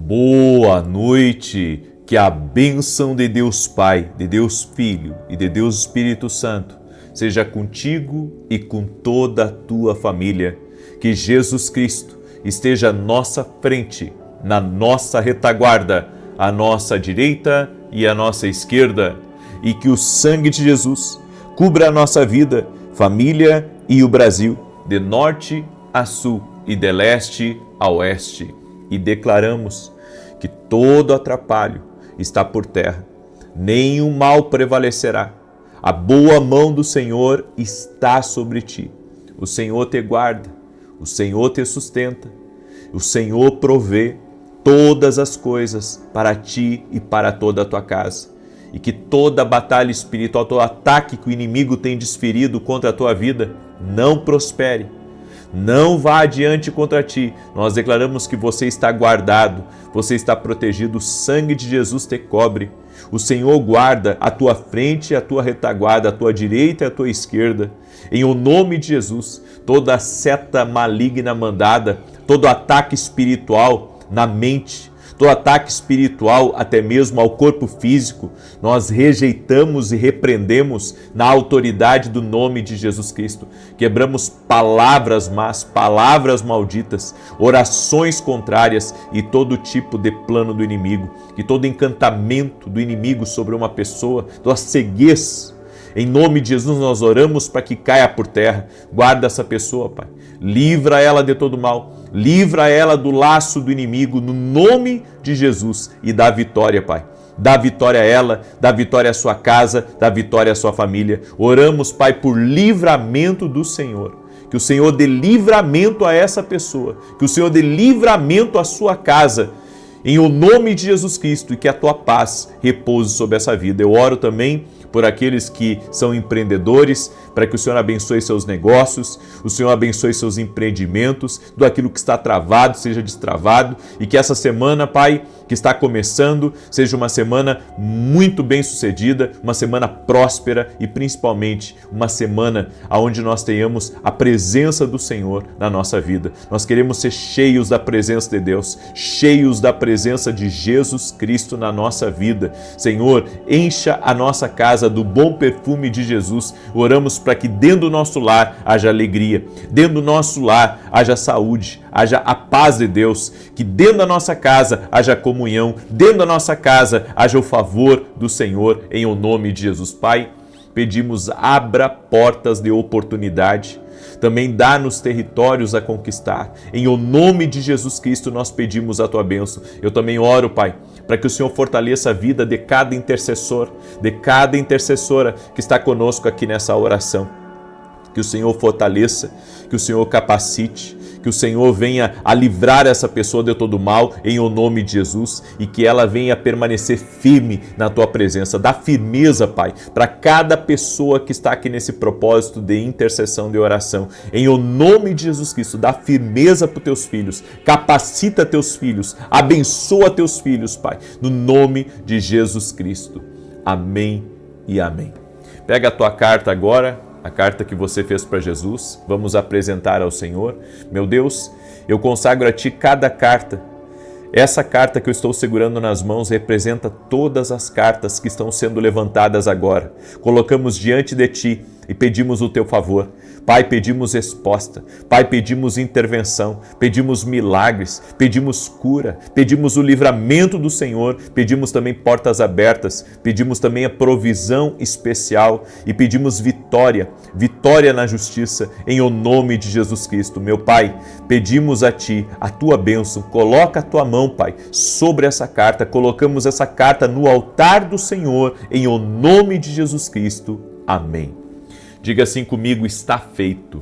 Boa noite, que a bênção de Deus Pai, de Deus Filho e de Deus Espírito Santo seja contigo e com toda a tua família. Que Jesus Cristo esteja à nossa frente, na nossa retaguarda, à nossa direita e à nossa esquerda, e que o sangue de Jesus cubra a nossa vida, família e o Brasil, de norte a sul e de leste a oeste. E declaramos que todo atrapalho está por terra, nenhum mal prevalecerá. A boa mão do Senhor está sobre ti. O Senhor te guarda, o Senhor te sustenta, o Senhor provê todas as coisas para ti e para toda a tua casa. E que toda batalha espiritual, todo ataque que o inimigo tem desferido contra a tua vida, não prospere. Não vá adiante contra ti. Nós declaramos que você está guardado, você está protegido, o sangue de Jesus te cobre. O Senhor guarda a tua frente e a tua retaguarda, a tua direita e a tua esquerda. Em o nome de Jesus, toda seta maligna mandada, todo ataque espiritual na mente, todo ataque espiritual até mesmo ao corpo físico, nós rejeitamos e repreendemos na autoridade do nome de Jesus Cristo. Quebramos palavras más, palavras malditas, orações contrárias e todo tipo de plano do inimigo. Que todo encantamento do inimigo sobre uma pessoa, toda ceguez, em nome de Jesus nós oramos para que caia por terra. Guarda essa pessoa, Pai. Livra ela de todo mal. Livra ela do laço do inimigo, no nome de Jesus, e dá vitória, Pai. Dá vitória a ela, dá vitória à sua casa, dá vitória à sua família. Oramos, Pai, por livramento do Senhor. Que o Senhor dê livramento a essa pessoa, que o Senhor dê livramento à sua casa, em o nome de Jesus Cristo, e que a tua paz repouse sobre essa vida. Eu oro também por aqueles que são empreendedores, para que o Senhor abençoe seus negócios, o Senhor abençoe seus empreendimentos, tudo aquilo que está travado seja destravado, e que essa semana, Pai, que está começando, seja uma semana muito bem sucedida, uma semana próspera e principalmente uma semana onde nós tenhamos a presença do Senhor na nossa vida. Nós queremos ser cheios da presença de Deus, cheios da presença de Jesus Cristo na nossa vida. Senhor, encha a nossa casa do bom perfume de Jesus. Oramos para que dentro do nosso lar haja alegria, dentro do nosso lar haja saúde, haja a paz de Deus, que dentro da nossa casa haja comunhão, dentro da nossa casa haja o favor do Senhor, em o nome de Jesus. Pai, pedimos, abra portas de oportunidade, também dá-nos territórios a conquistar. Em o nome de Jesus Cristo nós pedimos a tua bênção. Eu também oro, Pai, para que o Senhor fortaleça a vida de cada intercessor, de cada intercessora que está conosco aqui nessa oração. Que o Senhor fortaleça, que o Senhor capacite, que o Senhor venha a livrar essa pessoa de todo mal, em o nome de Jesus, e que ela venha permanecer firme na tua presença. Dá firmeza, Pai, para cada pessoa que está aqui nesse propósito de intercessão, de oração. Em o nome de Jesus Cristo, dá firmeza para os teus filhos, capacita teus filhos, abençoa teus filhos, Pai, no nome de Jesus Cristo. Amém e amém. Pega a tua carta agora, a carta que você fez para Jesus, vamos apresentar ao Senhor. Meu Deus, eu consagro a Ti cada carta. Essa carta que eu estou segurando nas mãos representa todas as cartas que estão sendo levantadas agora. Colocamos diante de Ti e pedimos o Teu favor. Pai, pedimos resposta. Pai, pedimos intervenção. Pedimos milagres. Pedimos cura. Pedimos o livramento do Senhor. Pedimos também portas abertas. Pedimos também a provisão especial. E pedimos vitória. Vitória na justiça. Em o nome de Jesus Cristo. Meu Pai, pedimos a Ti a Tua bênção. Coloca a Tua mão, Pai, sobre essa carta. Colocamos essa carta no altar do Senhor. Em o nome de Jesus Cristo. Amém. Diga assim comigo, está feito.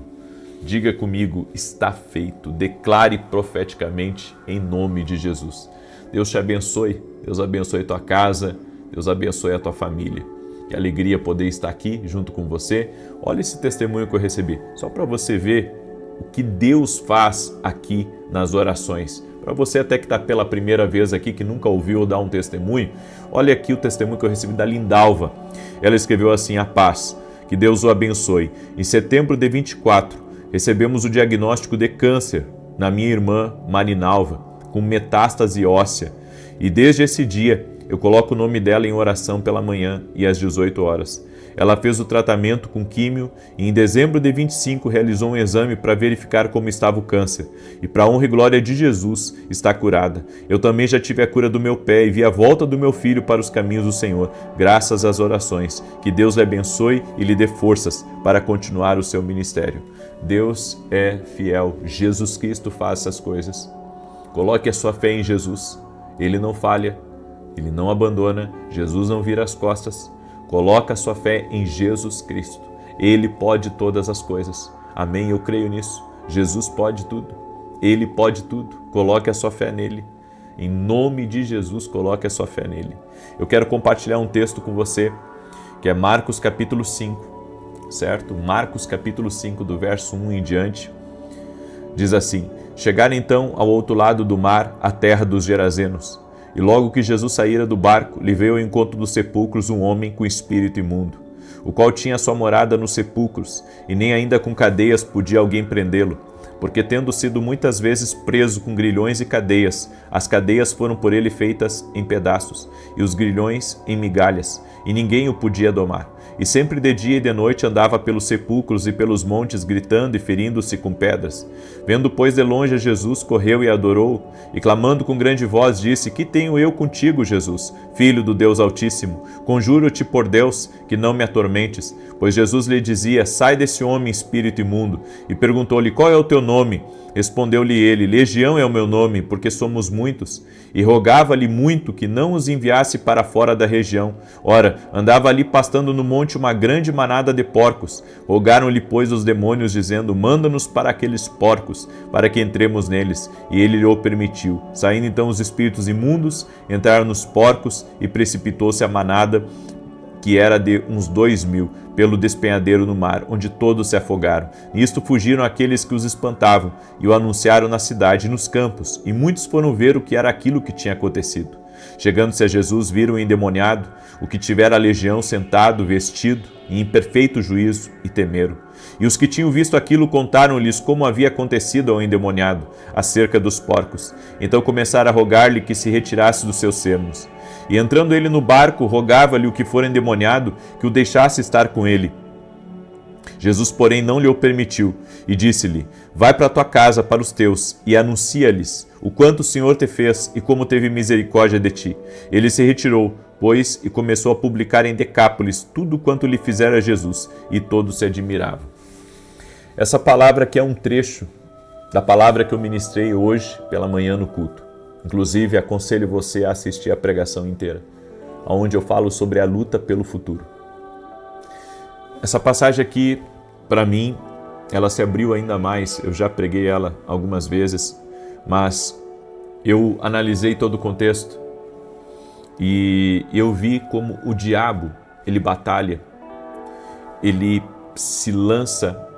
Diga comigo, está feito. Declare profeticamente em nome de Jesus. Deus te abençoe. Deus abençoe a tua casa. Deus abençoe a tua família. Que alegria poder estar aqui junto com você. Olha esse testemunho que eu recebi. Só para você ver o que Deus faz aqui nas orações. Para você até que está pela primeira vez aqui, que nunca ouviu ou dá um testemunho, olha aqui o testemunho que eu recebi da Lindalva. Ela escreveu assim, a paz. Que Deus o abençoe. Em setembro de 24, recebemos o diagnóstico de câncer na minha irmã Marinalva. com metástase óssea. E desde esse dia, eu coloco o nome dela em oração pela manhã e às 18 horas. Ela fez o tratamento com químio e em dezembro de 25 realizou um exame para verificar como estava o câncer. E para a honra e glória de Jesus, está curada. Eu também já tive a cura do meu pé e vi a volta do meu filho para os caminhos do Senhor, graças às orações. Que Deus lhe abençoe e lhe dê forças para continuar o seu ministério. Deus é fiel. Jesus Cristo faz essas coisas. Coloque a sua fé em Jesus. Ele não falha, Ele não abandona, Jesus não vira as costas. Coloca a sua fé em Jesus Cristo. Ele pode todas as coisas. Amém? Eu creio nisso. Jesus pode tudo. Ele pode tudo. Coloque a sua fé nele. Em nome de Jesus, coloque a sua fé nele. Eu quero compartilhar um texto com você, que é Marcos capítulo 5, certo? Marcos capítulo 5, do verso 1 em diante. Diz assim: chegaram então ao outro lado do mar, a terra dos Gerazenos. E logo que Jesus saíra do barco, lhe veio ao encontro dos sepulcros um homem com espírito imundo, o qual tinha sua morada nos sepulcros, e nem ainda com cadeias podia alguém prendê-lo, porque tendo sido muitas vezes preso com grilhões e cadeias, as cadeias foram por ele feitas em pedaços, e os grilhões em migalhas, e ninguém o podia domar. E sempre de dia e de noite andava pelos sepulcros e pelos montes, gritando e ferindo-se com pedras. Vendo, pois, de longe a Jesus, correu e adorou, e clamando com grande voz, disse: Que tenho eu contigo, Jesus, Filho do Deus Altíssimo? Conjuro-te por Deus, que não me atormentes. Pois Jesus lhe dizia: Sai desse homem, espírito imundo. E perguntou-lhe: Qual é o teu nome? Respondeu-lhe ele: Legião é o meu nome, porque somos muitos. E rogava-lhe muito que não os enviasse para fora da região. Ora, andava ali pastando no monte uma grande manada de porcos. Rogaram-lhe, pois, os demônios, dizendo: Manda-nos para aqueles porcos, para que entremos neles. E ele lhe o permitiu. Saindo então os espíritos imundos, entraram nos porcos, e precipitou-se a manada, que era de uns 2.000, pelo despenhadeiro no mar, onde todos se afogaram. Nisto fugiram aqueles que os espantavam, e o anunciaram na cidade e nos campos, e muitos foram ver o que era aquilo que tinha acontecido. Chegando-se a Jesus, viram o endemoniado, o que tivera a legião, sentado, vestido, e em perfeito juízo, e temeram. E os que tinham visto aquilo contaram-lhes como havia acontecido ao endemoniado, acerca dos porcos. Então começaram a rogar-lhe que se retirasse dos seus sermos. E entrando ele no barco, rogava-lhe o que for endemoniado que o deixasse estar com ele. Jesus, porém, não lhe o permitiu, e disse-lhe: Vai para a tua casa, para os teus, e anuncia-lhes o quanto o Senhor te fez e como teve misericórdia de ti. Ele se retirou, pois, e começou a publicar em Decápolis tudo quanto lhe fizera Jesus, e todos se admiravam. Essa palavra aqui é um trecho da palavra que eu ministrei hoje pela manhã no culto. Inclusive, aconselho você a assistir a pregação inteira, onde eu falo sobre a luta pelo futuro. Essa passagem aqui, para mim, ela se abriu ainda mais. Eu já preguei ela algumas vezes, mas eu analisei todo o contexto e eu vi como o diabo, ele batalha, ele se lança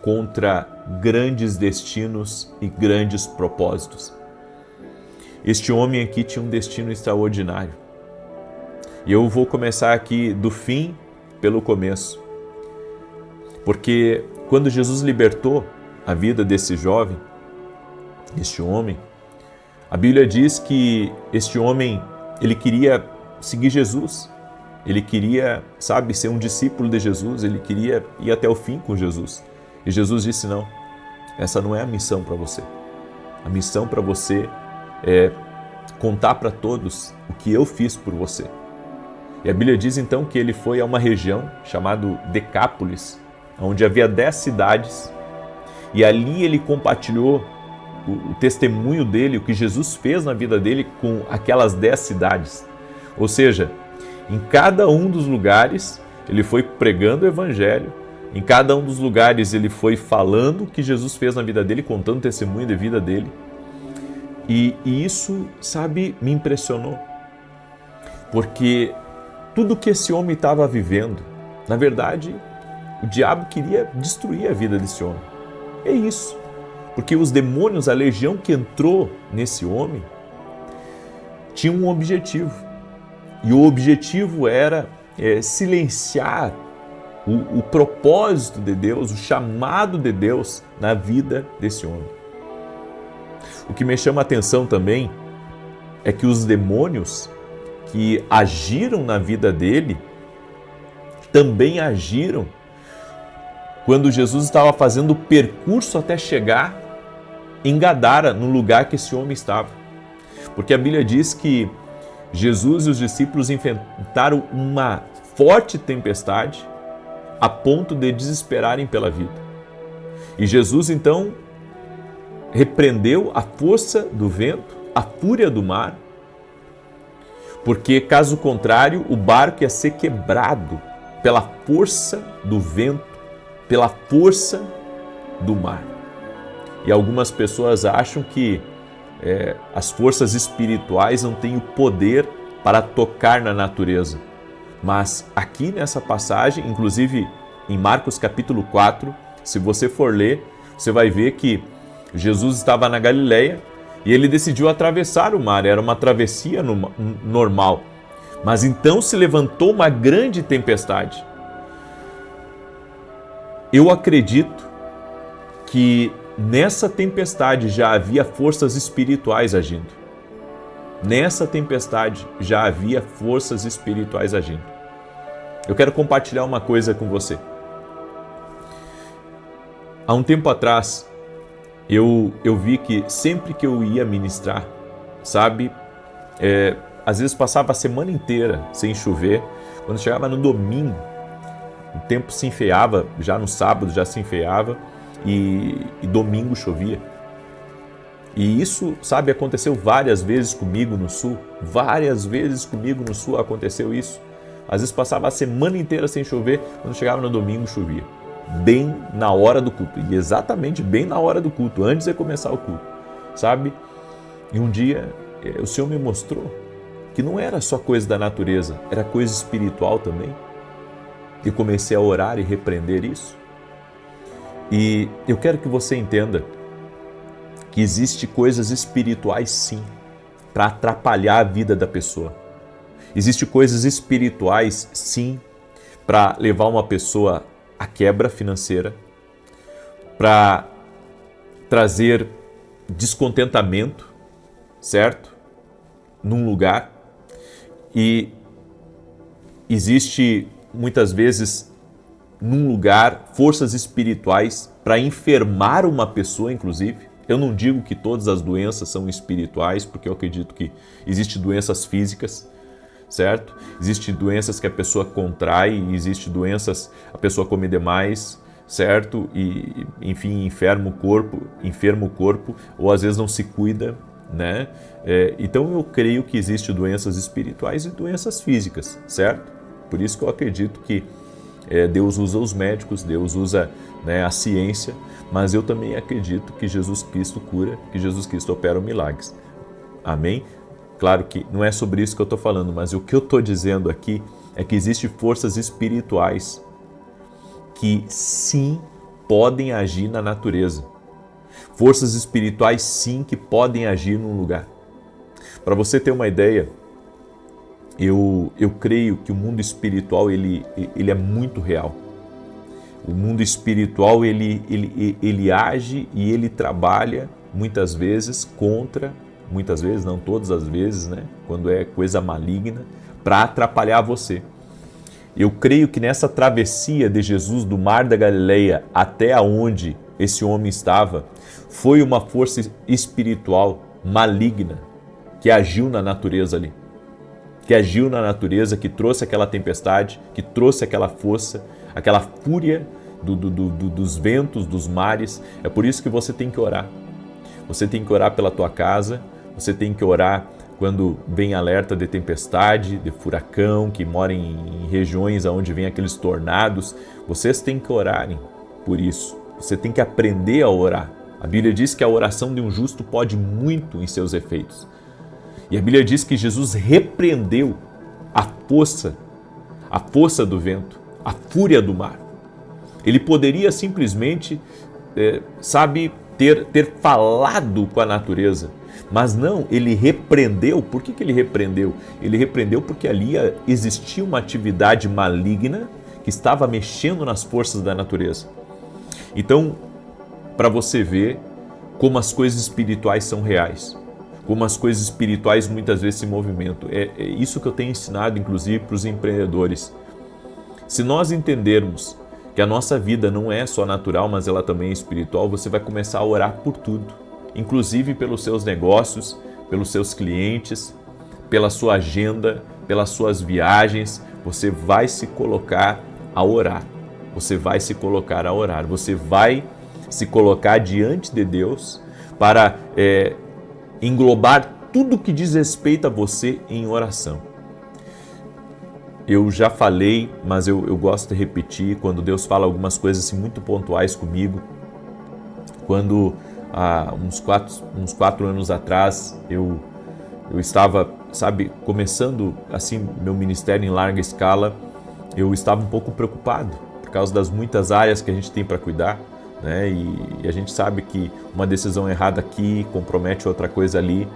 contra grandes destinos e grandes propósitos. Este homem aqui tinha um destino extraordinário. E eu vou começar aqui do fim pelo começo. Porque quando Jesus libertou a vida desse jovem, deste homem, a Bíblia diz que este homem, ele queria seguir Jesus. Ele queria, ser um discípulo de Jesus. Ele queria ir até o fim com Jesus. E Jesus disse: não, essa não é a missão para você. A missão para você é contar para todos o que eu fiz por você. E a Bíblia diz então que ele foi a uma região chamada Decápolis, onde havia 10 cidades, e ali ele compartilhou o testemunho dele, o que Jesus fez na vida dele com aquelas 10 cidades. Ou seja, em cada um dos lugares ele foi pregando o evangelho, em cada um dos lugares ele foi falando o que Jesus fez na vida dele, contando o testemunho de vida dele. E isso, me impressionou. Porque tudo que esse homem estava vivendo, na verdade, o diabo queria destruir a vida desse homem. É isso. Porque os demônios, a legião que entrou nesse homem, tinha um objetivo. E o objetivo era silenciar o propósito de Deus, o chamado de Deus na vida desse homem. O que me chama a atenção também é que os demônios que agiram na vida dele também agiram quando Jesus estava fazendo o percurso até chegar em Gadara, no lugar que esse homem estava. Porque a Bíblia diz que Jesus e os discípulos enfrentaram uma forte tempestade a ponto de desesperarem pela vida. E Jesus então repreendeu a força do vento, a fúria do mar, porque caso contrário o barco ia ser quebrado pela força do vento, pela força do mar. E algumas pessoas acham que as forças espirituais não têm o poder para tocar na natureza. Mas aqui nessa passagem, inclusive em Marcos capítulo 4, se você for ler, você vai ver que Jesus estava na Galileia e ele decidiu atravessar o mar, era uma travessia normal. Mas então se levantou uma grande tempestade. Eu acredito que nessa tempestade já havia forças espirituais agindo. Nessa tempestade já havia forças espirituais agindo. Eu quero compartilhar uma coisa com você. Há um tempo atrás, eu vi que sempre que eu ia ministrar, sabe, às vezes passava a semana inteira sem chover, quando chegava no domingo, o tempo se enfeiava, já no sábado já se enfeiava e domingo chovia. E isso, sabe, aconteceu várias vezes comigo no Sul, várias vezes comigo no Sul aconteceu isso. Às vezes passava a semana inteira sem chover, quando chegava no domingo chovia. Bem na hora do culto, e exatamente bem na hora do culto, antes de começar o culto, sabe? E um dia o Senhor me mostrou que não era só coisa da natureza, era coisa espiritual também. E comecei a orar e repreender isso. E eu quero que você entenda que existe coisas espirituais sim, para atrapalhar a vida da pessoa. Existe coisas espirituais sim, para levar uma pessoa à quebra financeira, para trazer descontentamento, certo? Num lugar. E existe muitas vezes num lugar forças espirituais para enfermar uma pessoa, inclusive. Eu não digo que todas as doenças são espirituais, porque eu acredito que existem doenças físicas, certo? Existem doenças que a pessoa contrai, existem doenças a pessoa come demais, certo? E, enfim, enferma o corpo, ou às vezes não se cuida, né? Então eu creio que existem doenças espirituais e doenças físicas, certo? Por isso que eu acredito que Deus usa os médicos, Deus usa, né, a ciência, mas eu também acredito que Jesus Cristo cura, que Jesus Cristo opera milagres. Amém? Claro que não é sobre isso que eu estou falando, mas o que eu estou dizendo aqui é que existem forças espirituais que sim podem agir na natureza. Forças espirituais sim que podem agir num lugar. Para você ter uma ideia, eu creio que o mundo espiritual ele é muito real. O mundo espiritual ele age e ele trabalha muitas vezes contra, muitas vezes, não todas as vezes, né? Quando é coisa maligna, para atrapalhar você. Eu creio que nessa travessia de Jesus do Mar da Galileia até onde esse homem estava, foi uma força espiritual maligna que agiu na natureza ali. Que agiu na natureza, que trouxe aquela tempestade, que trouxe aquela força, aquela fúria dos ventos, dos mares. É por isso que você tem que orar. Você tem que orar pela tua casa, você tem que orar quando vem alerta de tempestade, de furacão, que mora em regiões onde vem aqueles tornados. Vocês têm que orarem por isso. Você tem que aprender a orar. A Bíblia diz que a oração de um justo pode muito em seus efeitos. E a Bíblia diz que Jesus repreendeu a força do vento, a fúria do mar. Ele poderia simplesmente, ter falado com a natureza, mas não, ele repreendeu. Por que ele repreendeu? Ele repreendeu porque ali existia uma atividade maligna que estava mexendo nas forças da natureza. Então, para você ver como as coisas espirituais são reais, como as coisas espirituais muitas vezes se movimentam. É isso que eu tenho ensinado, inclusive, para os empreendedores. Se nós entendermos que a nossa vida não é só natural, mas ela também é espiritual, você vai começar a orar por tudo, inclusive pelos seus negócios, pelos seus clientes, pela sua agenda, pelas suas viagens. Você vai se colocar a orar. Você vai se colocar a orar. Você vai se colocar diante de Deus para englobar tudo que diz respeito a você em oração. Eu já falei, mas eu gosto de repetir, quando Deus fala algumas coisas assim, muito pontuais comigo. Quando, uns 4 anos atrás, eu estava, começando assim meu ministério em larga escala, eu estava um pouco preocupado, por causa das muitas áreas que a gente tem para cuidar, né? E a gente sabe que uma decisão errada aqui compromete outra coisa ali.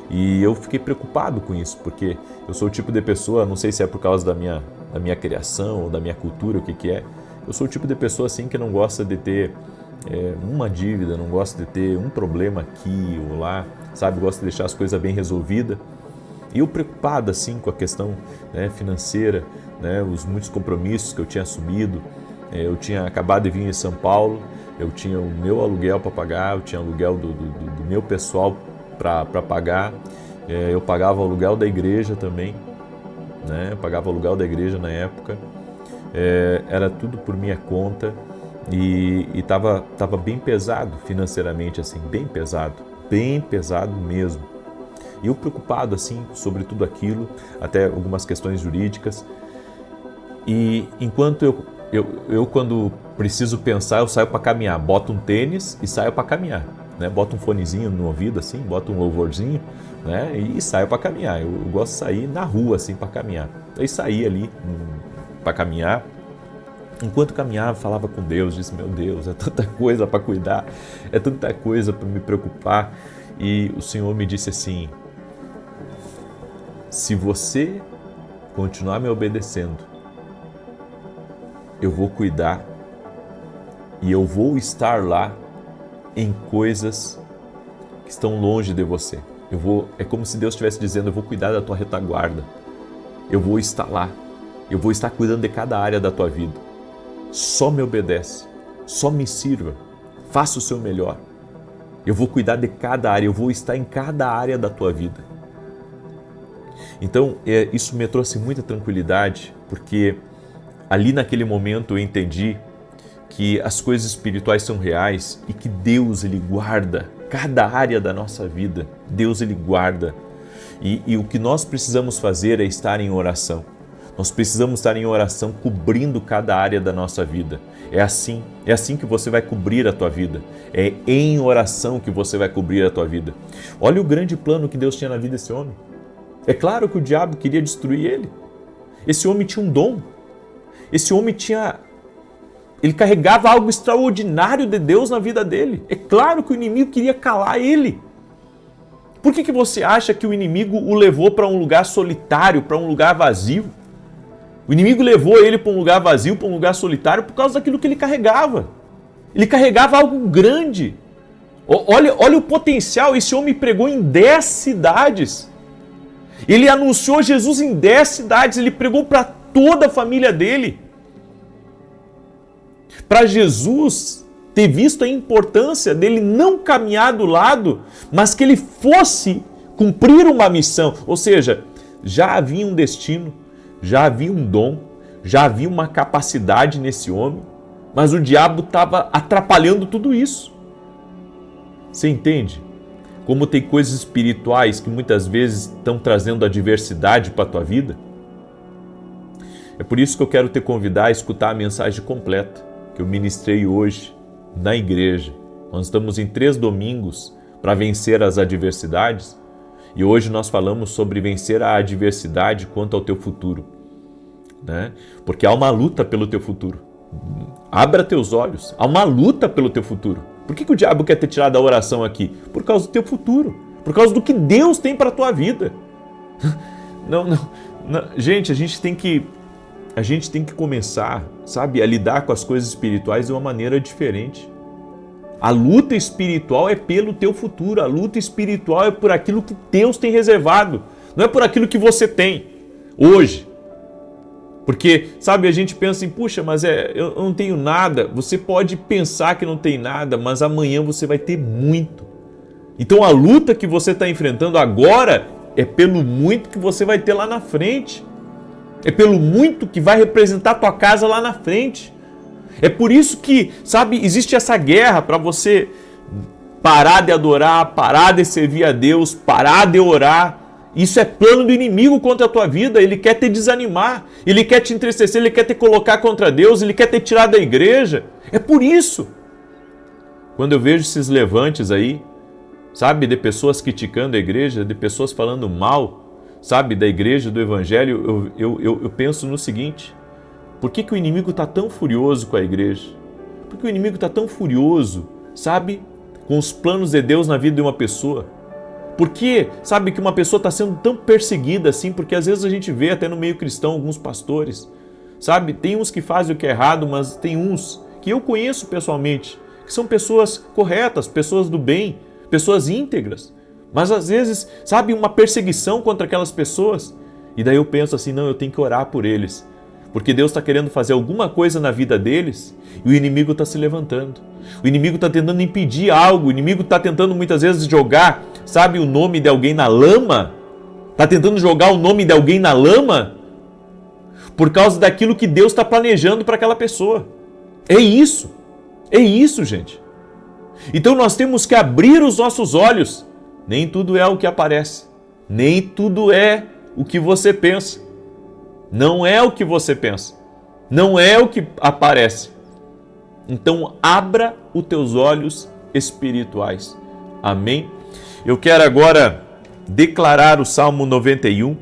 E eu fiquei preocupado com isso, porque eu sou o tipo de pessoa, não sei se é por causa da minha criação ou da minha cultura, o que é, eu sou o tipo de pessoa assim que não gosta de ter uma dívida, não gosta de ter um problema aqui ou lá, gosta de deixar as coisas bem resolvidas. E eu preocupado assim com a questão, né, financeira, né, os muitos compromissos que eu tinha assumido. Eu tinha acabado de vir em São Paulo, eu tinha o meu aluguel para pagar, eu tinha aluguel do meu pessoal para pagar, eu pagava o aluguel da igreja também, né? Eu pagava o aluguel da igreja na época, era tudo por minha conta e estava bem pesado financeiramente, assim, bem pesado mesmo. E eu preocupado assim sobre tudo aquilo, até algumas questões jurídicas. E enquanto eu quando preciso pensar, eu saio para caminhar, boto um tênis e saio para caminhar. Né, boto um fonezinho no ouvido, assim, boto um louvorzinho, né, e saio para caminhar. Eu gosto de sair na rua, assim, para caminhar. Aí saí ali para caminhar. Enquanto caminhava, falava com Deus, disse: meu Deus, é tanta coisa para cuidar, é tanta coisa para me preocupar. E o Senhor me disse assim: se você continuar me obedecendo, eu vou cuidar e eu vou estar lá em coisas que estão longe de você. É como se Deus estivesse dizendo: eu vou cuidar da tua retaguarda, eu vou estar lá, eu vou estar cuidando de cada área da tua vida. Só me obedece, só me sirva, faça o seu melhor. Eu vou cuidar de cada área, eu vou estar em cada área da tua vida. Então, isso me trouxe muita tranquilidade, porque ali naquele momento eu entendi que as coisas espirituais são reais e que Deus, Ele guarda cada área da nossa vida. Deus, Ele guarda. E o que nós precisamos fazer é estar em oração. Nós precisamos estar em oração cobrindo cada área da nossa vida. É assim que você vai cobrir a tua vida. É em oração que você vai cobrir a tua vida. Olha o grande plano que Deus tinha na vida desse homem. É claro que o diabo queria destruir ele. Esse homem tinha um dom. Esse homem ele carregava algo extraordinário de Deus na vida dele. É claro que o inimigo queria calar ele. Por que você acha que o inimigo o levou para um lugar solitário, para um lugar vazio? O inimigo levou ele para um lugar vazio, para um lugar solitário, por causa daquilo que ele carregava. Ele carregava algo grande. Olha o potencial. Esse homem pregou em 10 cidades. Ele anunciou Jesus em 10 cidades. Ele pregou para toda a família dele. Para Jesus ter visto a importância dele não caminhar do lado, mas que ele fosse cumprir uma missão. Ou seja, já havia um destino, já havia um dom, já havia uma capacidade nesse homem, mas o diabo estava atrapalhando tudo isso. Você entende? Como tem coisas espirituais que muitas vezes estão trazendo adversidade para a tua vida? É por isso que eu quero te convidar a escutar a mensagem completa que eu ministrei hoje na igreja. Nós estamos em 3 domingos para vencer as adversidades e hoje nós falamos sobre vencer a adversidade quanto ao teu futuro, né? Porque há uma luta pelo teu futuro. Abra teus olhos, há uma luta pelo teu futuro. Por que o diabo quer te tirar da oração aqui? Por causa do teu futuro, por causa do que Deus tem para a tua vida. Não. Gente, a gente tem que começar, a lidar com as coisas espirituais de uma maneira diferente. A luta espiritual é pelo teu futuro, a luta espiritual é por aquilo que Deus tem reservado, não é por aquilo que você tem hoje. Porque, sabe, a gente pensa assim, puxa, mas eu não tenho nada. Você pode pensar que não tem nada, mas amanhã você vai ter muito. Então a luta que você está enfrentando agora é pelo muito que você vai ter lá na frente. É pelo muito que vai representar a tua casa lá na frente. É por isso que, sabe, existe essa guerra para você parar de adorar, parar de servir a Deus, parar de orar. Isso é plano do inimigo contra a tua vida. Ele quer te desanimar, ele quer te entristecer, ele quer te colocar contra Deus, ele quer te tirar da igreja. É por isso. Quando eu vejo esses levantes aí, sabe, de pessoas criticando a igreja, de pessoas falando mal, sabe, da igreja, do evangelho, eu penso no seguinte: por que o inimigo está tão furioso com a igreja? Por que o inimigo está tão furioso, sabe, com os planos de Deus na vida de uma pessoa? Por que, sabe, que uma pessoa está sendo tão perseguida assim? Porque às vezes a gente vê até no meio cristão alguns pastores, sabe, tem uns que fazem o que é errado, mas tem uns que eu conheço pessoalmente, que são pessoas corretas, pessoas do bem, pessoas íntegras, mas às vezes, sabe, uma perseguição contra aquelas pessoas. E daí eu penso assim, não, eu tenho que orar por eles, porque Deus está querendo fazer alguma coisa na vida deles e o inimigo está se levantando. O inimigo está tentando impedir algo, o inimigo está tentando muitas vezes jogar, sabe, o nome de alguém na lama. Está tentando jogar o nome de alguém na lama por causa daquilo que Deus está planejando para aquela pessoa. É isso, gente. Então nós temos que abrir os nossos olhos. Nem tudo é o que aparece, nem tudo é o que você pensa. Não é o que você pensa, não é o que aparece. Então abra os teus olhos espirituais. Amém? Eu quero agora declarar o Salmo 91,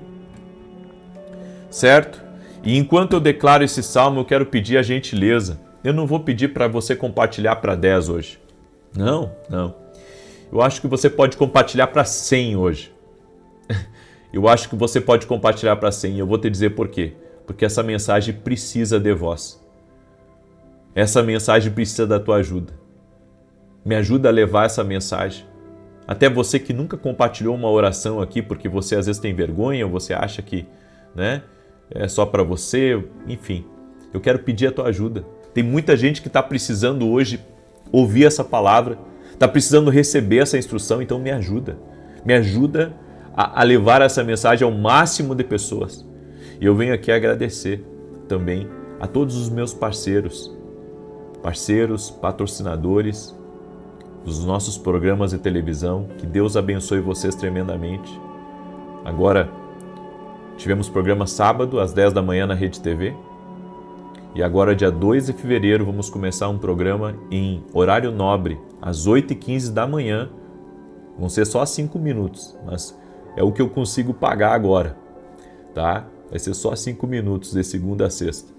certo? E enquanto eu declaro esse salmo, eu quero pedir a gentileza. Eu não vou pedir para você compartilhar para 10 hoje. Não. Eu acho que você pode compartilhar para 100 hoje. Eu acho que você pode compartilhar para 100 e eu vou te dizer por quê. Porque essa mensagem precisa de vós. Essa mensagem precisa da tua ajuda. Me ajuda a levar essa mensagem. Até você que nunca compartilhou uma oração aqui, porque você às vezes tem vergonha, ou você acha que, né, é só para você, enfim. Eu quero pedir a tua ajuda. Tem muita gente que está precisando hoje ouvir essa palavra, está precisando receber essa instrução, então me ajuda. Me ajuda a levar essa mensagem ao máximo de pessoas. E eu venho aqui agradecer também a todos os meus parceiros, patrocinadores dos nossos programas de televisão. Que Deus abençoe vocês tremendamente. Agora, tivemos programa sábado às 10 da manhã na Rede TV. E agora, dia 2 de fevereiro, vamos começar um programa em horário nobre, às 8h15 da manhã. Vão ser só 5 minutos, mas é o que eu consigo pagar agora, tá? Vai ser só 5 minutos, de segunda a sexta.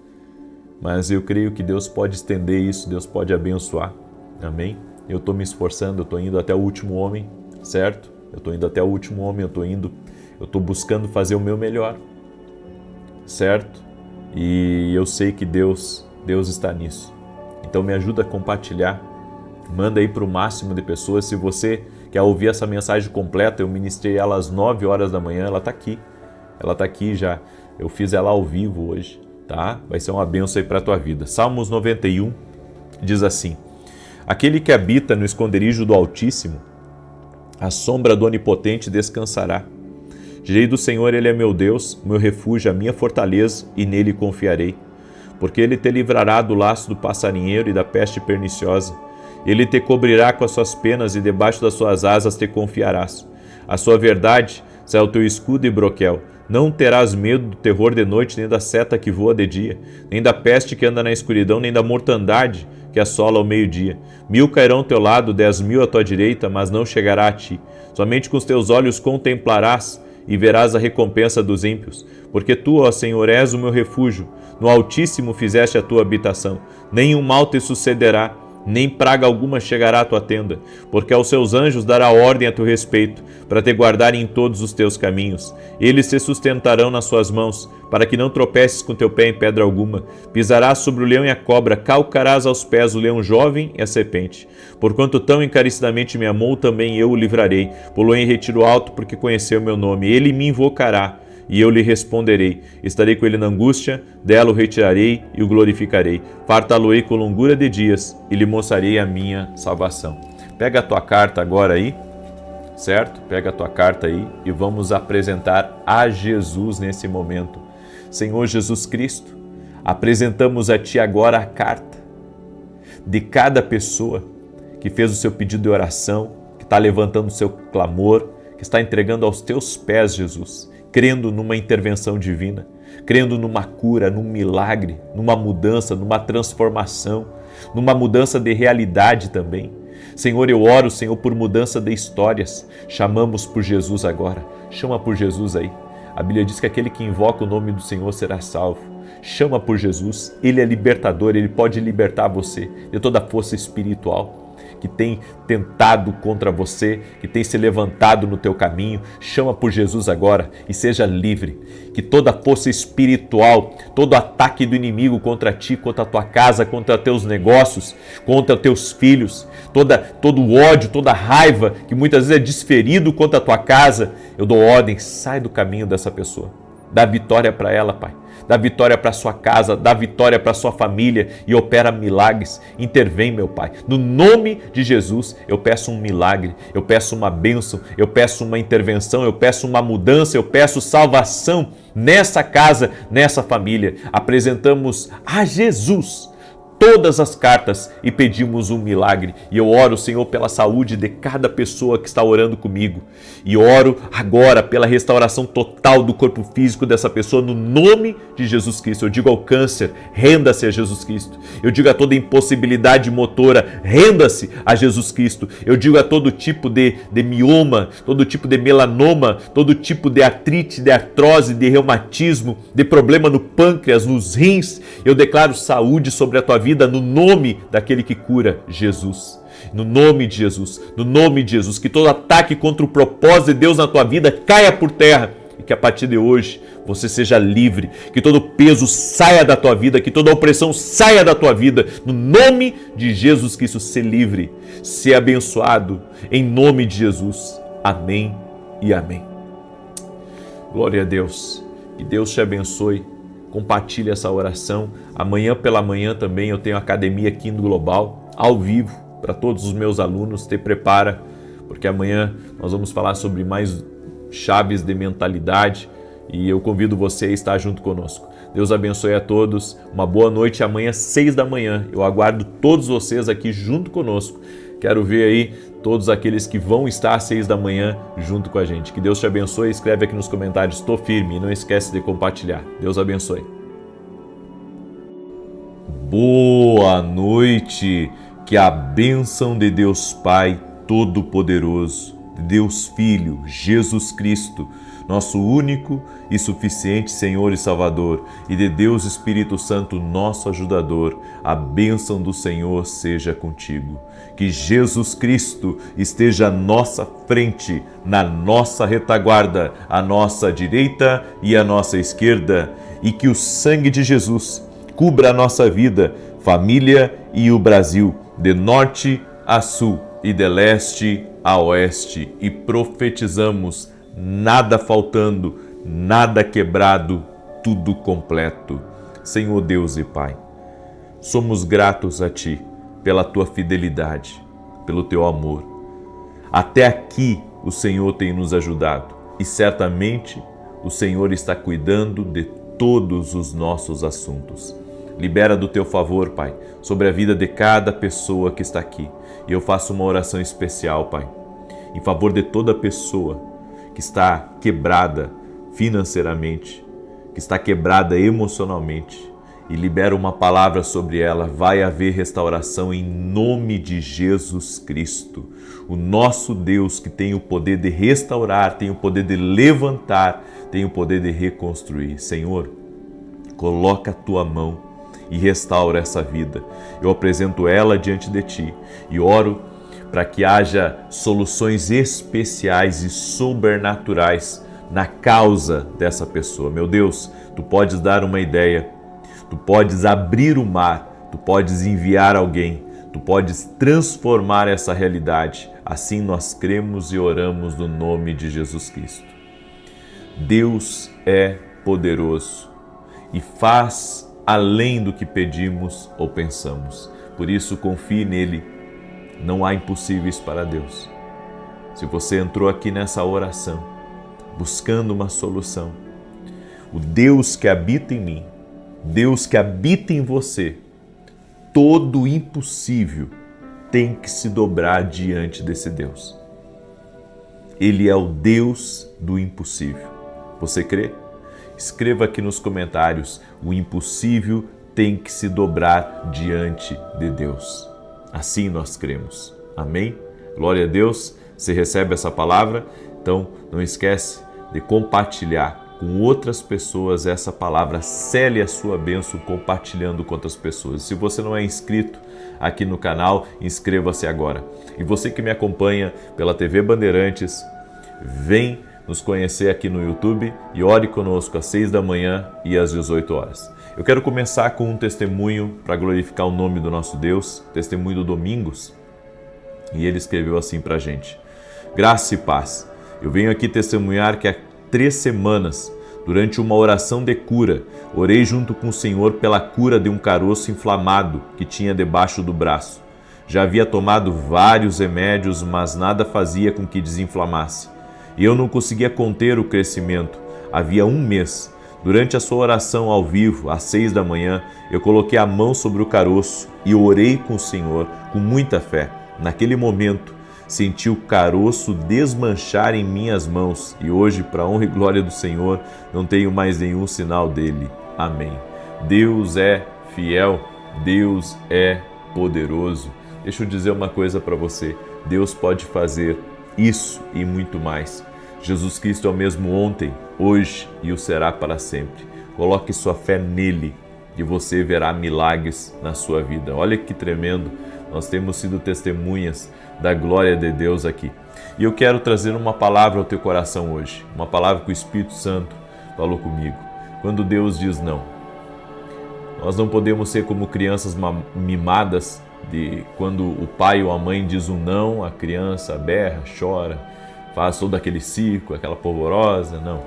Mas eu creio que Deus pode estender isso, Deus pode abençoar. Amém? Eu estou me esforçando, eu estou indo até o último homem, certo? Eu estou indo até o último homem, eu estou buscando fazer o meu melhor, certo? E eu sei que Deus está nisso. Então me ajuda a compartilhar, manda aí para o máximo de pessoas. Se você quer ouvir essa mensagem completa, eu ministrei ela às 9 horas da manhã, ela está aqui já, eu fiz ela ao vivo hoje, tá? Vai ser uma bênção aí para a tua vida. Salmos 91 diz assim: aquele que habita no esconderijo do Altíssimo, a sombra do Onipotente descansará. Direi do Senhor, Ele é meu Deus, meu refúgio, a minha fortaleza, e nele confiarei. Porque Ele te livrará do laço do passarinheiro e da peste perniciosa. Ele te cobrirá com as suas penas e debaixo das suas asas te confiarás. A sua verdade será o teu escudo e broquel. Não terás medo do terror de noite, nem da seta que voa de dia, nem da peste que anda na escuridão, nem da mortandade que assola ao meio-dia. 1000 cairão ao teu lado, 10.000 à tua direita, mas não chegará a ti. Somente com os teus olhos contemplarás e verás a recompensa dos ímpios. Porque tu, ó Senhor, és o meu refúgio, no Altíssimo fizeste a tua habitação. Nenhum mal te sucederá, nem praga alguma chegará à tua tenda, porque aos seus anjos dará ordem a teu respeito, para te guardarem em todos os teus caminhos. Eles te sustentarão nas suas mãos, para que não tropeces com teu pé em pedra alguma. Pisarás sobre o leão e a cobra, calcarás aos pés o leão jovem e a serpente. Porquanto tão encarecidamente me amou, também eu o livrarei. Pô-lo em retiro alto, porque conheceu o meu nome. Ele me invocará, e eu lhe responderei. Estarei com ele na angústia, dela o retirarei e o glorificarei. Fartá-lo-ei com longura de dias e lhe mostrarei a minha salvação. Pega a tua carta agora aí, certo? Pega a tua carta aí e vamos apresentar a Jesus nesse momento. Senhor Jesus Cristo, apresentamos a Ti agora a carta de cada pessoa que fez o seu pedido de oração, que está levantando o seu clamor, que está entregando aos Teus pés, Jesus, crendo numa intervenção divina, crendo numa cura, num milagre, numa mudança, numa transformação, numa mudança de realidade também. Senhor, eu oro, Senhor, por mudança de histórias. Chamamos por Jesus agora. Chama por Jesus aí. A Bíblia diz que aquele que invoca o nome do Senhor será salvo. Chama por Jesus. Ele é libertador, Ele pode libertar você de toda a força espiritual que tem tentado contra você, que tem se levantado no teu caminho. Chama por Jesus agora e seja livre. Que toda força espiritual, todo ataque do inimigo contra ti, contra a tua casa, contra teus negócios, contra teus filhos, todo o ódio, toda a raiva que muitas vezes é desferido contra a tua casa, eu dou ordem, sai do caminho dessa pessoa. Dá vitória para ela, Pai. Dá vitória para sua casa, dá vitória para sua família e opera milagres. Intervém, meu Pai. No nome de Jesus, eu peço um milagre, eu peço uma bênção, eu peço uma intervenção, eu peço uma mudança, eu peço salvação nessa casa, nessa família. Apresentamos a Jesus todas as cartas e pedimos um milagre. E eu oro, Senhor, pela saúde de cada pessoa que está orando comigo. E oro agora pela restauração total do corpo físico dessa pessoa no nome de Jesus Cristo. Eu digo ao câncer, renda-se a Jesus Cristo. Eu digo a toda impossibilidade motora, renda-se a Jesus Cristo. Eu digo a todo tipo de mioma, todo tipo de melanoma, todo tipo de artrite, de artrose, de reumatismo, de problema no pâncreas, nos rins. Eu declaro saúde sobre a tua vida no nome daquele que cura, Jesus. No nome de Jesus, no nome de Jesus, que todo ataque contra o propósito de Deus na tua vida caia por terra e que a partir de hoje você seja livre, que todo peso saia da tua vida, que toda opressão saia da tua vida. No nome de Jesus Cristo, ser livre, ser abençoado, em nome de Jesus. Amém e amém. Glória a Deus. Que Deus te abençoe. Compartilhe essa oração. Amanhã pela manhã também eu tenho academia aqui no Global, ao vivo, para todos os meus alunos. Te prepara, porque amanhã nós vamos falar sobre mais chaves de mentalidade e eu convido você a estar junto conosco. Deus abençoe a todos. Uma boa noite. Amanhã, 6 da manhã, eu aguardo todos vocês aqui junto conosco. Quero ver aí todos aqueles que vão estar às 6 da manhã junto com a gente. Que Deus te abençoe. Escreve aqui nos comentários, estou firme, e não esquece de compartilhar. Deus abençoe. Boa noite. Que a bênção de Deus Pai Todo-Poderoso, de Deus Filho, Jesus Cristo, nosso único e suficiente Senhor e Salvador, e de Deus Espírito Santo, nosso ajudador, a bênção do Senhor seja contigo. Que Jesus Cristo esteja à nossa frente, na nossa retaguarda, à nossa direita e à nossa esquerda, e que o sangue de Jesus cubra a nossa vida, família e o Brasil, de norte a sul e de leste a oeste, e profetizamos nada faltando, nada quebrado, tudo completo. Senhor Deus e Pai, somos gratos a Ti pela Tua fidelidade, pelo Teu amor. Até aqui o Senhor tem nos ajudado e certamente o Senhor está cuidando de todos os nossos assuntos. Libera do Teu favor, Pai, sobre a vida de cada pessoa que está aqui. E eu faço uma oração especial, Pai, em favor de toda pessoa que está quebrada financeiramente, que está quebrada emocionalmente, e libera uma palavra sobre ela. Vai haver restauração em nome de Jesus Cristo, o nosso Deus que tem o poder de restaurar, tem o poder de levantar, tem o poder de reconstruir. Senhor, coloca a Tua mão e restaura essa vida. Eu apresento ela diante de Ti e oro para que haja soluções especiais e sobrenaturais na causa dessa pessoa. Meu Deus, Tu podes dar uma ideia, Tu podes abrir o mar, Tu podes enviar alguém, Tu podes transformar essa realidade. Assim nós cremos e oramos no nome de Jesus Cristo. Deus é poderoso e faz além do que pedimos ou pensamos. Por isso, confie nele. Não há impossíveis para Deus. Se você entrou aqui nessa oração, buscando uma solução, o Deus que habita em mim, Deus que habita em você, todo impossível tem que se dobrar diante desse Deus. Ele é o Deus do impossível. Você crê? Escreva aqui nos comentários: o impossível tem que se dobrar diante de Deus. Assim nós cremos. Amém? Glória a Deus. Você recebe essa palavra? Então não esquece de compartilhar com outras pessoas essa palavra. Sele a sua bênção compartilhando com outras pessoas. Se você não é inscrito aqui no canal, inscreva-se agora. E você que me acompanha pela TV Bandeirantes, vem nos conhecer aqui no YouTube e ore conosco às 6 da manhã e às 18 horas. Eu quero começar com um testemunho para glorificar o nome do nosso Deus, testemunho do Domingos, e ele escreveu assim para a gente: graça e paz. Eu venho aqui testemunhar que há 3 semanas, durante uma oração de cura, orei junto com o Senhor pela cura de um caroço inflamado que tinha debaixo do braço. Já havia tomado vários remédios, mas nada fazia com que desinflamasse. E eu não conseguia conter o crescimento. Havia 1 mês. Durante a sua oração ao vivo, às 6 da manhã, eu coloquei a mão sobre o caroço e orei com o Senhor com muita fé. Naquele momento, senti o caroço desmanchar em minhas mãos e hoje, para a honra e glória do Senhor, não tenho mais nenhum sinal dele. Amém. Deus é fiel, Deus é poderoso. Deixa eu dizer uma coisa para você: Deus pode fazer isso e muito mais. Jesus Cristo é o mesmo ontem, hoje e o será para sempre. Coloque sua fé nele e você verá milagres na sua vida. Olha que tremendo, nós temos sido testemunhas da glória de Deus aqui. E eu quero trazer uma palavra ao teu coração hoje, uma palavra que o Espírito Santo falou comigo. Quando Deus diz não, nós não podemos ser como crianças mimadas, de quando o pai ou a mãe diz um não, a criança berra, chora, faz todo aquele circo, aquela polvorosa. Não.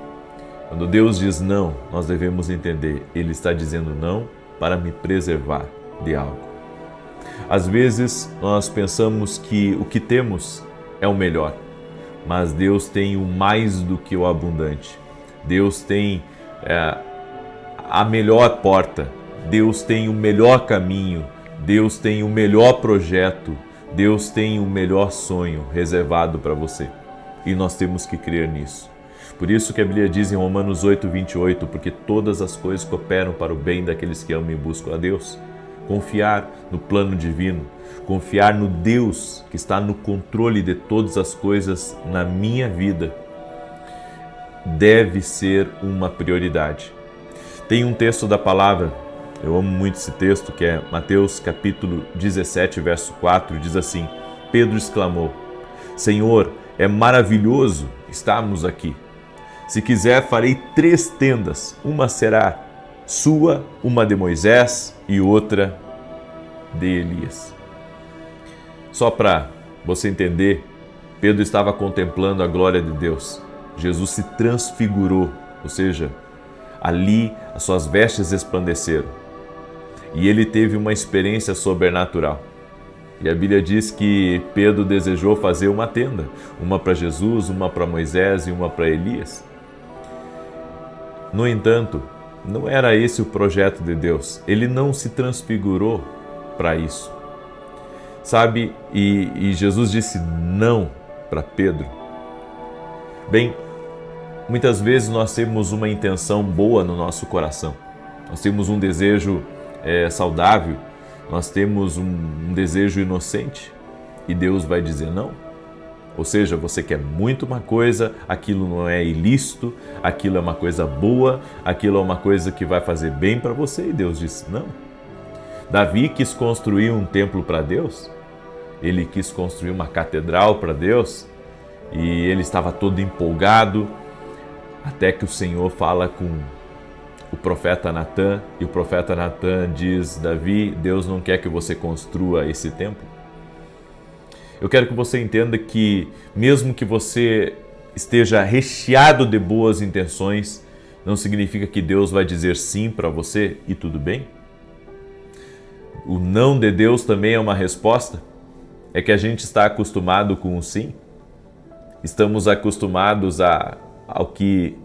Quando Deus diz não, nós devemos entender, Ele está dizendo não para me preservar de algo. Às vezes nós pensamos que o que temos é o melhor, mas Deus tem o mais do que o abundante. Deus tem a melhor porta, Deus tem o melhor caminho, Deus tem o melhor projeto, Deus tem o melhor sonho reservado para você. E nós temos que crer nisso. Por isso que a Bíblia diz em Romanos 8:28, porque todas as coisas cooperam para o bem daqueles que amam e buscam a Deus. Confiar no plano divino, confiar no Deus que está no controle de todas as coisas na minha vida, deve ser uma prioridade. Tem um texto da palavra, eu amo muito esse texto, que é Mateus capítulo 17, verso 4, diz assim: Pedro exclamou: Senhor, é maravilhoso estarmos aqui. Se quiser, farei 3 tendas, uma será sua, uma de Moisés e outra de Elias. Só para você entender, Pedro estava contemplando a glória de Deus. Jesus se transfigurou, ou seja, ali as suas vestes resplandeceram. E ele teve uma experiência sobrenatural. E a Bíblia diz que Pedro desejou fazer uma tenda, uma para Jesus, uma para Moisés e uma para Elias. No entanto, não era esse o projeto de Deus. Ele não se transfigurou para isso. Sabe, e Jesus disse não para Pedro. Bem, muitas vezes nós temos uma intenção boa no nosso coração. Nós temos um desejo saudável, nós temos um desejo inocente e Deus vai dizer não. Ou seja, você quer muito uma coisa, aquilo não é ilícito, aquilo é uma coisa boa, aquilo é uma coisa que vai fazer bem para você e Deus diz não. Davi quis construir um templo para Deus, ele quis construir uma catedral para Deus e ele estava todo empolgado, até que o Senhor fala com o profeta Natã, e o profeta Natã diz: Davi, Deus não quer que você construa esse templo. Eu quero que você entenda que mesmo que você esteja recheado de boas intenções, não significa que Deus vai dizer sim para você e tudo bem. O não de Deus também é uma resposta. É que a gente está acostumado com o sim. Estamos acostumados ao que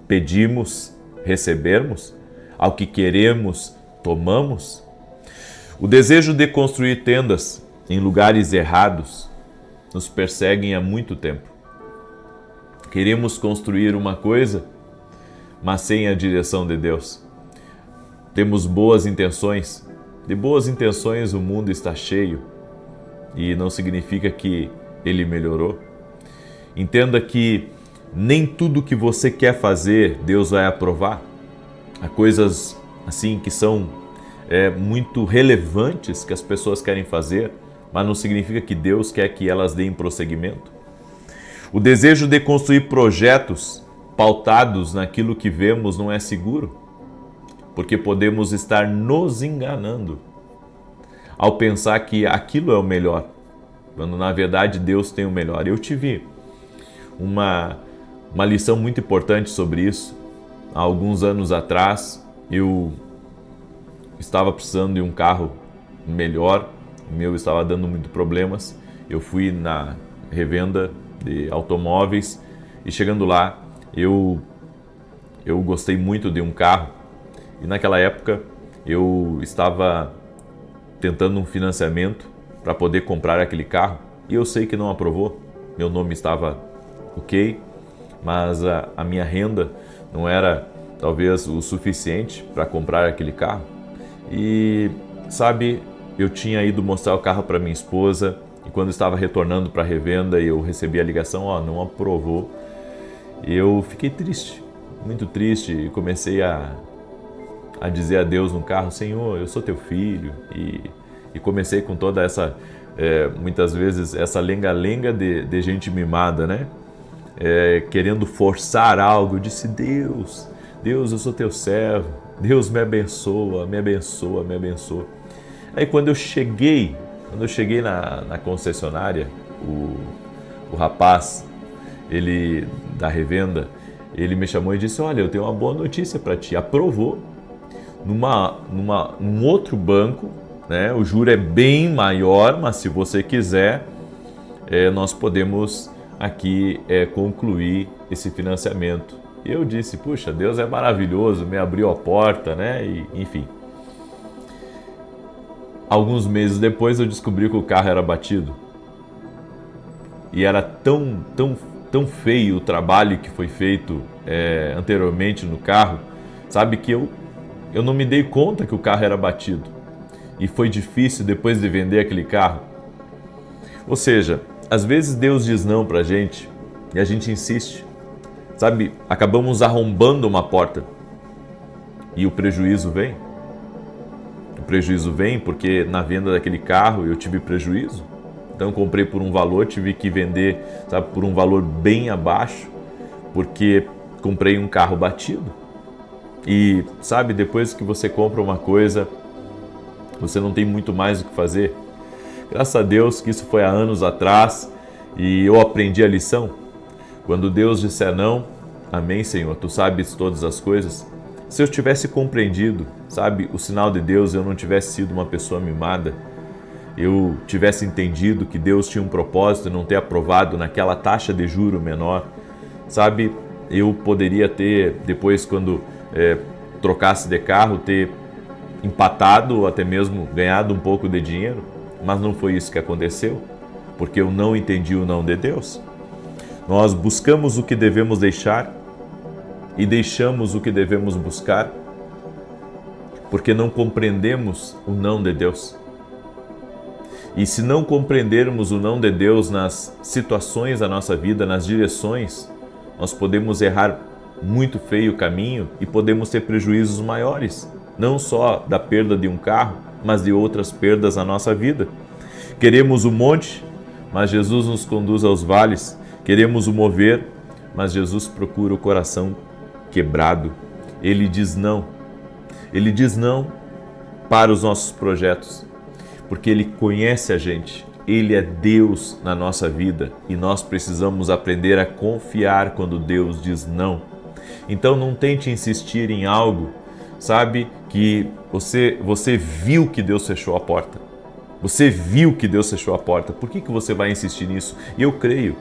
pedimos, recebermos, ao que queremos, tomamos. O desejo de construir tendas em lugares errados nos perseguem há muito tempo. Queremos construir uma coisa, mas sem a direção de Deus. Temos boas intenções. De boas intenções o mundo está cheio e não significa que ele melhorou. Entenda que nem tudo que você quer fazer Deus vai aprovar. Há coisas assim que são muito relevantes que as pessoas querem fazer, mas não significa que Deus quer que elas deem prosseguimento. O desejo de construir projetos pautados naquilo que vemos não é seguro, porque podemos estar nos enganando ao pensar que aquilo é o melhor, quando na verdade Deus tem o melhor. Eu tive uma lição muito importante sobre isso. Há alguns anos atrás, eu estava precisando de um carro melhor, o meu estava dando muito problemas. Eu fui na revenda de automóveis e chegando lá, eu gostei muito de um carro e naquela época eu estava tentando um financiamento para poder comprar aquele carro e eu sei que não aprovou. Meu nome estava ok, mas a minha renda não era talvez o suficiente para comprar aquele carro. E sabe, eu tinha ido mostrar o carro para minha esposa e quando estava retornando para a revenda eu recebi a ligação, não aprovou. Eu fiquei triste, muito triste, e comecei a dizer a Deus no carro: Senhor, eu sou teu filho. E comecei com toda essa, muitas vezes, essa lenga-lenga de gente mimada, né? Querendo forçar algo. Eu disse: Deus, eu sou teu servo, Deus me abençoa, me abençoa, me abençoa. Aí quando eu cheguei na concessionária, o rapaz, ele da revenda, ele me chamou e disse: olha, eu tenho uma boa notícia para ti, aprovou num outro banco, né? O juro é bem maior, mas se você quiser, nós podemos aqui concluir esse financiamento. E eu disse: puxa, Deus é maravilhoso, me abriu a porta, né? E, enfim. Alguns meses depois eu descobri que o carro era batido. E era tão feio o trabalho que foi feito anteriormente no carro, sabe, que eu não me dei conta que o carro era batido. E foi difícil depois de vender aquele carro. Ou seja, às vezes Deus diz não pra gente e a gente insiste. Sabe, acabamos arrombando uma porta e o prejuízo vem. O prejuízo vem porque na venda daquele carro eu tive prejuízo. Então eu comprei por um valor, tive que vender, sabe, por um valor bem abaixo, porque comprei um carro batido. E sabe, depois que você compra uma coisa, você não tem muito mais o que fazer. Graças a Deus que isso foi há anos atrás e eu aprendi a lição. Quando Deus disser não, amém, Senhor, tu sabes todas as coisas. Se eu tivesse compreendido, sabe, o sinal de Deus, eu não tivesse sido uma pessoa mimada, eu tivesse entendido que Deus tinha um propósito e não ter aprovado naquela taxa de juro menor, sabe, eu poderia ter, depois quando trocasse de carro, ter empatado ou até mesmo ganhado um pouco de dinheiro, mas não foi isso que aconteceu, porque eu não entendi o não de Deus. Nós buscamos o que devemos deixar e deixamos o que devemos buscar, porque não compreendemos o não de Deus. E se não compreendermos o não de Deus nas situações da nossa vida, nas direções, nós podemos errar muito feio o caminho e podemos ter prejuízos maiores. não só da perda de um carro, mas de outras perdas na nossa vida. Queremos o monte, mas Jesus nos conduz aos vales. Queremos o mover, mas Jesus procura o coração quebrado. Ele diz não. Ele diz não para os nossos projetos, porque Ele conhece a gente. Ele é Deus na nossa vida e nós precisamos aprender a confiar quando Deus diz não. Então não tente insistir em algo, sabe, que você viu que Deus fechou a porta. Você viu que Deus fechou a porta. Por que você vai insistir nisso? E eu creio,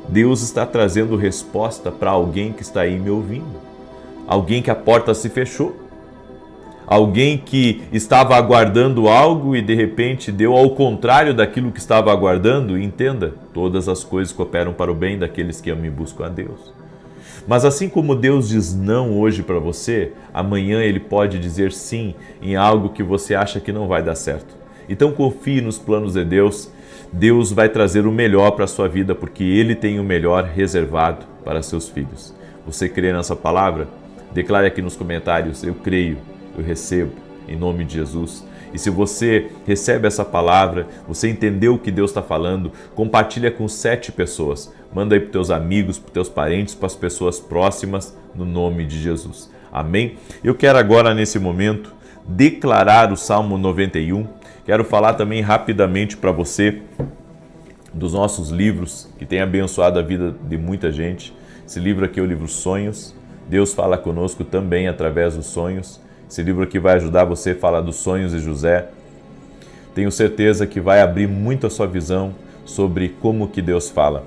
Deus está trazendo resposta para alguém que está aí me ouvindo. Alguém que a porta se fechou. Alguém que estava aguardando algo e de repente deu ao contrário daquilo que estava aguardando. Entenda, todas as coisas cooperam para o bem daqueles que amam e buscam a Deus. Mas assim como Deus diz não hoje para você, amanhã Ele pode dizer sim em algo que você acha que não vai dar certo. Então confie nos planos de Deus. Deus vai trazer o melhor para a sua vida, porque Ele tem o melhor reservado para seus filhos. Você crê nessa palavra? Declare aqui nos comentários, eu creio. Eu recebo, em nome de Jesus. E se você recebe essa palavra, você entendeu o que Deus está falando, compartilha com 7 pessoas. Manda aí para os teus amigos, para os teus parentes, para as pessoas próximas, no nome de Jesus. Amém? Eu quero agora, nesse momento, declarar o Salmo 91. Quero falar também rapidamente para você dos nossos livros, que tem abençoado a vida de muita gente. Esse livro aqui é o livro Sonhos. Deus fala conosco também através dos sonhos. Esse livro aqui vai ajudar você a falar dos sonhos de José. Tenho certeza que vai abrir muito a sua visão sobre como que Deus fala.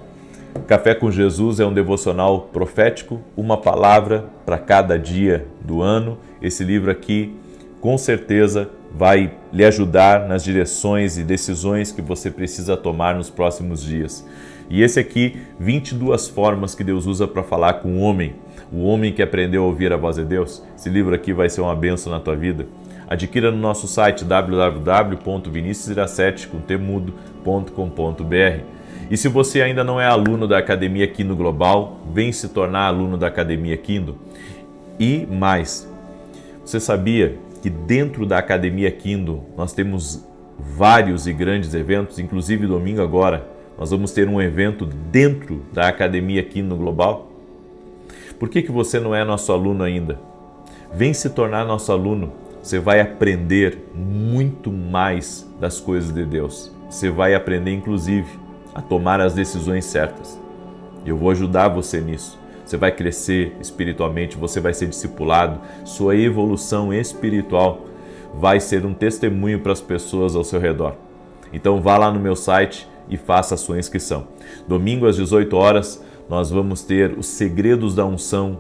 Café com Jesus é um devocional profético, uma palavra para cada dia do ano. Esse livro aqui, com certeza, vai lhe ajudar nas direções e decisões que você precisa tomar nos próximos dias. E esse aqui, 22 formas que Deus usa para falar com o homem que aprendeu a ouvir a voz de Deus. Esse livro aqui vai ser uma bênção na tua vida. Adquira no nosso site www.vinicius17.com.br. E se você ainda não é aluno da Academia Kindle Global, vem se tornar aluno da Academia Kindle. E mais, você sabia que dentro da Academia Kindle nós temos vários e grandes eventos, inclusive domingo agora, nós vamos ter um evento dentro da Academia Kindle Global? Por que você não é nosso aluno ainda? Vem se tornar nosso aluno. Você vai aprender muito mais das coisas de Deus. Você vai aprender, inclusive, a tomar as decisões certas. Eu vou ajudar você nisso. Você vai crescer espiritualmente, você vai ser discipulado. Sua evolução espiritual vai ser um testemunho para as pessoas ao seu redor. Então vá lá no meu site e faça a sua inscrição. Domingo às 18 horas, nós vamos ter os segredos da unção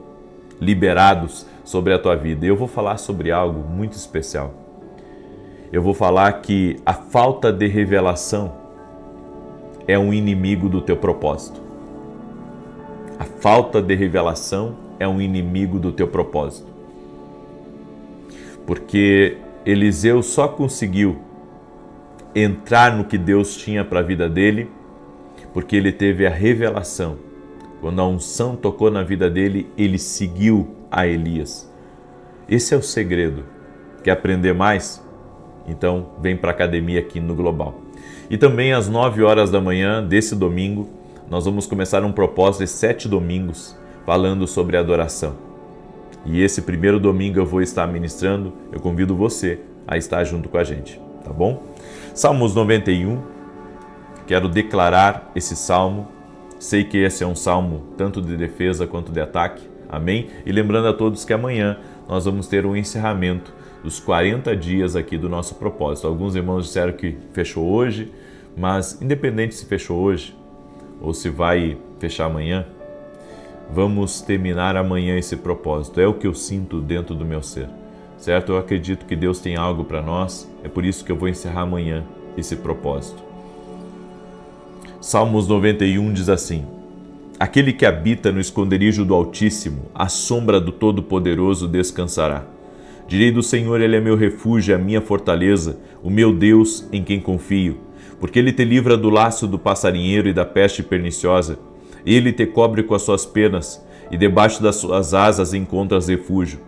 liberados sobre a tua vida. E eu vou falar sobre algo muito especial. Eu vou falar que a falta de revelação é um inimigo do teu propósito. A falta de revelação é um inimigo do teu propósito. Porque Eliseu só conseguiu entrar no que Deus tinha para a vida dele porque ele teve a revelação. Quando a unção tocou na vida dele, ele seguiu a Elias. Esse é o segredo. Quer aprender mais? Então vem para a Academia aqui no Global. E também às 9 horas da manhã desse domingo, nós vamos começar um propósito de 7 domingos falando sobre adoração. E esse primeiro domingo eu vou estar ministrando, eu convido você a estar junto com a gente, tá bom? Salmos 91, quero declarar esse salmo. Sei que esse é um salmo tanto de defesa quanto de ataque, amém? E lembrando a todos que amanhã nós vamos ter um encerramento dos 40 dias aqui do nosso propósito. Alguns irmãos disseram que fechou hoje, mas independente se fechou hoje ou se vai fechar amanhã, vamos terminar amanhã esse propósito. É o que eu sinto dentro do meu ser, certo? Eu acredito que Deus tem algo para nós, é por isso que eu vou encerrar amanhã esse propósito. Salmos 91 diz assim: Aquele que habita no esconderijo do Altíssimo, à sombra do Todo-Poderoso descansará. Direi do Senhor, Ele é meu refúgio, a minha fortaleza, o meu Deus em quem confio. Porque Ele te livra do laço do passarinheiro e da peste perniciosa. Ele te cobre com as suas penas, e debaixo das suas asas encontras refúgio.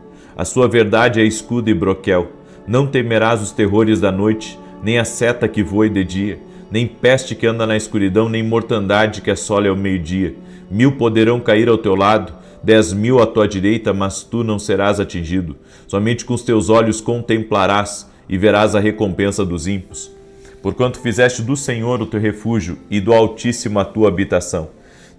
A sua verdade é escudo e broquel. Não temerás os terrores da noite, nem a seta que voe de dia, nem peste que anda na escuridão, nem mortandade que assole ao meio-dia. 1000 poderão cair ao teu lado, 10.000 à tua direita, mas tu não serás atingido. Somente com os teus olhos contemplarás e verás a recompensa dos ímpios. Porquanto fizeste do Senhor o teu refúgio e do Altíssimo a tua habitação.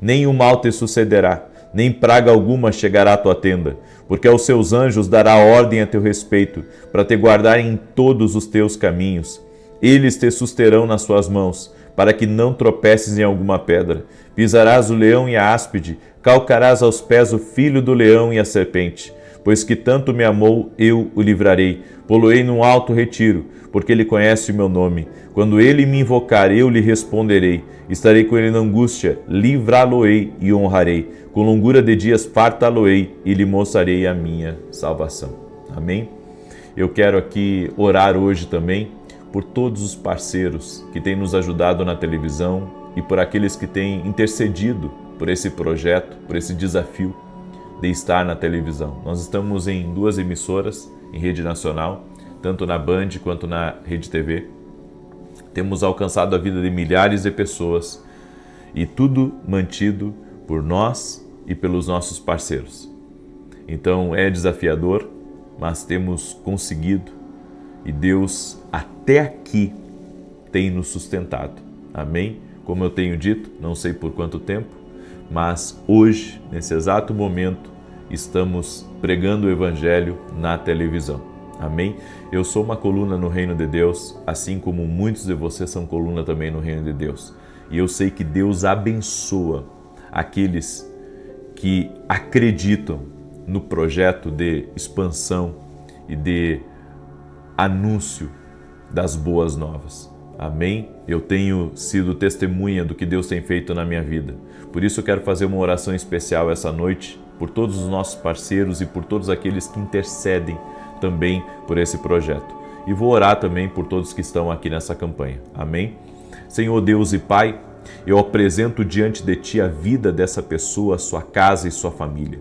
Nenhum mal te sucederá, nem praga alguma chegará à tua tenda, porque aos seus anjos dará ordem a teu respeito, para te guardarem em todos os teus caminhos. Eles te susterão nas suas mãos, para que não tropeces em alguma pedra. Pisarás o leão e a áspide, calcarás aos pés o filho do leão e a serpente. Pois que tanto me amou, eu o livrarei. Poloei num alto retiro, porque ele conhece o meu nome. Quando ele me invocar, eu lhe responderei. Estarei com ele na angústia, livrá-lo-ei e honrarei. Com longura de dias fartá-lo-ei e lhe mostrarei a minha salvação. Amém? Eu quero aqui orar hoje também por todos os parceiros que têm nos ajudado na televisão e por aqueles que têm intercedido por esse projeto, por esse desafio de estar na televisão. Nós estamos em 2 emissoras em rede nacional, tanto na Band quanto na Rede TV. Temos alcançado a vida de milhares de pessoas e tudo mantido por nós e pelos nossos parceiros. Então é desafiador, mas temos conseguido e Deus até aqui tem nos sustentado. Amém? Como eu tenho dito, não sei por quanto tempo, mas hoje, nesse exato momento, estamos pregando o Evangelho na televisão. Amém? Eu sou uma coluna no Reino de Deus, assim como muitos de vocês são coluna também no Reino de Deus. E eu sei que Deus abençoa aqueles que acreditam no projeto de expansão e de anúncio das boas novas. Amém? Eu tenho sido testemunha do que Deus tem feito na minha vida. Por isso eu quero fazer uma oração especial essa noite por todos os nossos parceiros e por todos aqueles que intercedem também por esse projeto. E vou orar também por todos que estão aqui nessa campanha. Amém? Senhor Deus e Pai, eu apresento diante de Ti a vida dessa pessoa, sua casa e sua família.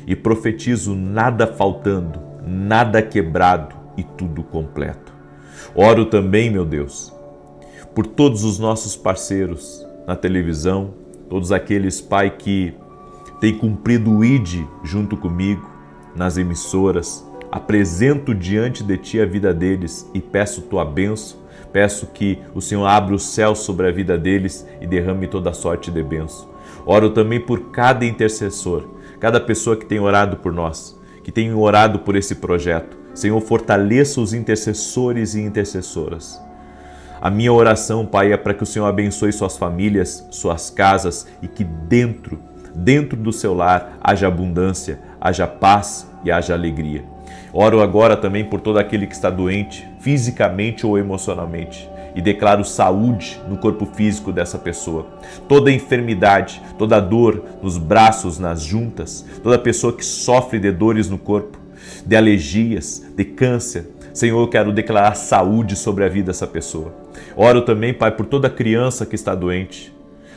E profetizo nada faltando, nada quebrado e tudo completo. Oro também, meu Deus, por todos os nossos parceiros na televisão, todos aqueles, Pai, que têm cumprido o ID junto comigo nas emissoras. Apresento diante de Ti a vida deles e peço Tua bênção. Peço que o Senhor abra o céu sobre a vida deles e derrame toda sorte de bênção. Oro também por cada intercessor, cada pessoa que tem orado por nós, que tem orado por esse projeto. Senhor, fortaleça os intercessores e intercessoras. A minha oração, Pai, é para que o Senhor abençoe suas famílias, suas casas e que dentro do seu lar haja abundância, haja paz e haja alegria. Oro agora também por todo aquele que está doente, fisicamente ou emocionalmente, e declaro saúde no corpo físico dessa pessoa. Toda enfermidade, toda dor nos braços, nas juntas, toda pessoa que sofre de dores no corpo, de alergias, de câncer, Senhor, eu quero declarar saúde sobre a vida dessa pessoa. Oro também, Pai, por toda criança que está doente.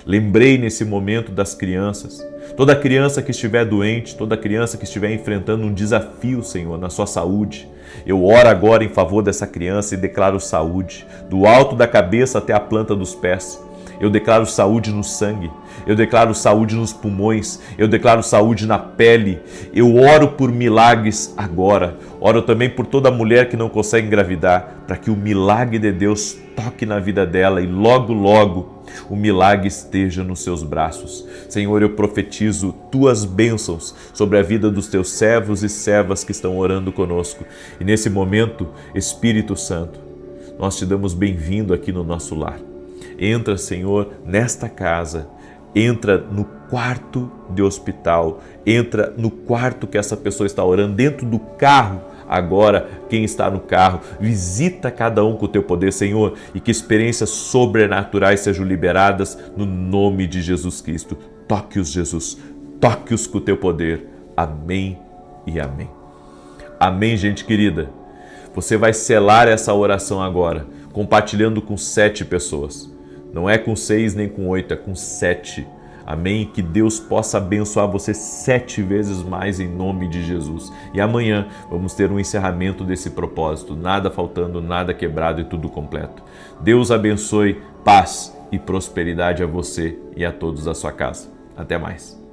Lembrei nesse momento das crianças. Toda criança que estiver doente, toda criança que estiver enfrentando um desafio, Senhor, na sua saúde. Eu oro agora em favor dessa criança e declaro saúde, do alto da cabeça até a planta dos pés. Eu declaro saúde no sangue, eu declaro saúde nos pulmões, eu declaro saúde na pele. Eu oro por milagres agora. Oro também por toda mulher que não consegue engravidar, para que o milagre de Deus toque na vida dela e logo, logo o milagre esteja nos seus braços. Senhor, eu profetizo Tuas bênçãos sobre a vida dos Teus servos e servas que estão orando conosco. E nesse momento, Espírito Santo, nós Te damos bem-vindo aqui no nosso lar. Entra, Senhor, nesta casa, entra no quarto de hospital, entra no quarto que essa pessoa está orando, dentro do carro. Agora, quem está no carro, visita cada um com o Teu poder, Senhor, e que experiências sobrenaturais sejam liberadas no nome de Jesus Cristo. Toque-os, Jesus, toque-os com o Teu poder. Amém e amém. Amém, gente querida. Você vai selar essa oração agora, compartilhando com 7 pessoas. Não é com 6 nem com 8, é com 7. Amém? Que Deus possa abençoar você 7 vezes mais em nome de Jesus. E amanhã vamos ter um encerramento desse propósito, nada faltando, nada quebrado e tudo completo. Deus abençoe, paz e prosperidade a você e a todos da sua casa. Até mais.